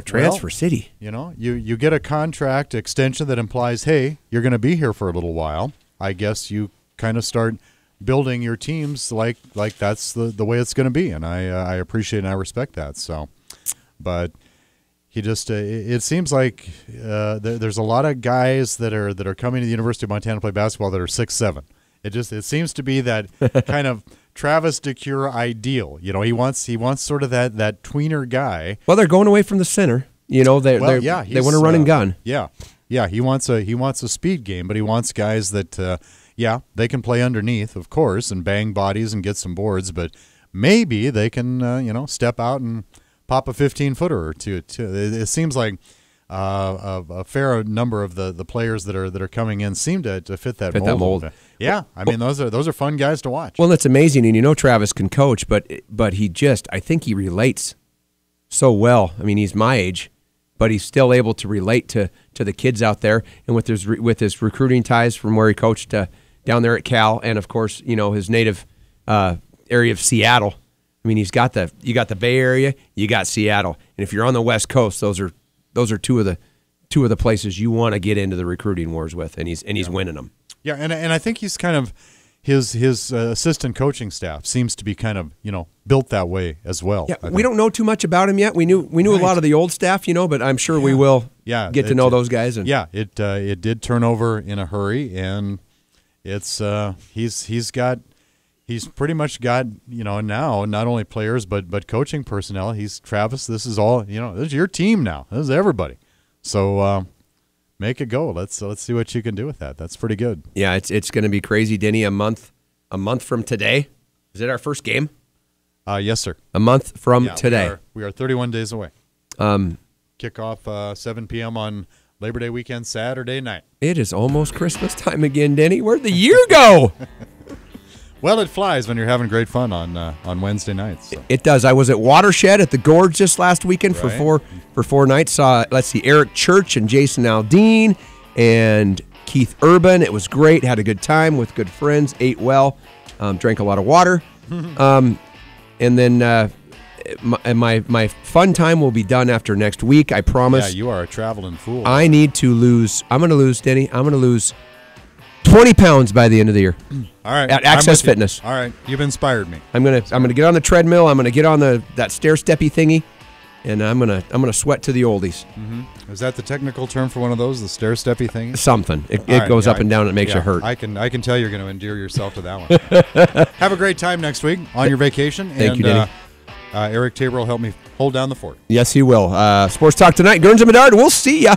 S2: transfer city.
S3: You get a contract extension that implies, hey, you're going to be here for a little while. I guess you kind of start building your teams like that's the way it's going to be, and I appreciate and I respect that. So, but he just it seems like there's a lot of guys that are coming to the University of Montana to play basketball that are 6'7". It seems to be that kind of Travis DeCure ideal. You know, he wants sort of that tweener guy.
S2: Well, they're going away from the center. You know, they want to run and gun.
S3: Yeah. He wants a speed game, but he wants guys that they can play underneath, of course, and bang bodies and get some boards, but maybe they can step out and pop a 15-footer or two. It seems like a fair number of the players that are coming in seem to fit that mold. Yeah, I mean those are fun guys to watch.
S2: Well, it's amazing, and Travis can coach, but I think he relates so well. I mean, he's my age, but he's still able to relate to the kids out there, and with his recruiting ties from where he coached down there at Cal, and of course his native area of Seattle. I mean, you got the Bay Area, you got Seattle, and if you're on the West Coast, those are two of the places you want to get into the recruiting wars with, and he's winning them.
S3: Yeah, and I think he's kind of his assistant coaching staff seems to be kind of built that way as well.
S2: Yeah, we don't know too much about him yet. We knew a lot of the old staff, but I'm sure we will get to know those guys. And
S3: it did turn over in a hurry, and it's he's pretty much got now not only players but coaching personnel. Travis. This is all this is your team now. This is everybody. So make it go. Let's see what you can do with that. That's pretty good.
S2: Yeah, it's going to be crazy, Denny. A month from today. Is it our first game?
S3: Yes, sir.
S2: A month from today.
S3: We are 31 days away. Kickoff 7 p.m. on Labor Day weekend, Saturday night.
S2: It is almost Christmas time again, Denny. Where'd the year go?
S3: Well, it flies when you're having great fun on Wednesday nights. So.
S2: It does. I was at Watershed at the Gorge just last weekend for four nights. Saw Eric Church and Jason Aldean and Keith Urban. It was great. Had a good time with good friends. Ate well. Drank a lot of water. And then my fun time will be done after next week. I promise.
S3: Yeah, you are a traveling fool.
S2: I need to lose. I'm going to lose, Denny. I'm going to lose 20 pounds by the end of the year.
S3: All right.
S2: At Access Fitness.
S3: All right. You've inspired me.
S2: I'm gonna get on the treadmill. I'm gonna get on that stair-steppy thingy, and I'm gonna sweat to the oldies.
S3: Mm-hmm. Is that the technical term for one of those, the stair-steppy thing?
S2: Something. It goes up and down and it makes you hurt.
S3: I can tell you're going to endear yourself to that one. Have a great time next week on your vacation.
S2: Thank you, Denny.
S3: Eric Tabor will help me hold down the fort.
S2: Yes, he will. Sports Talk tonight. Gurnz and Bedard. We'll see ya.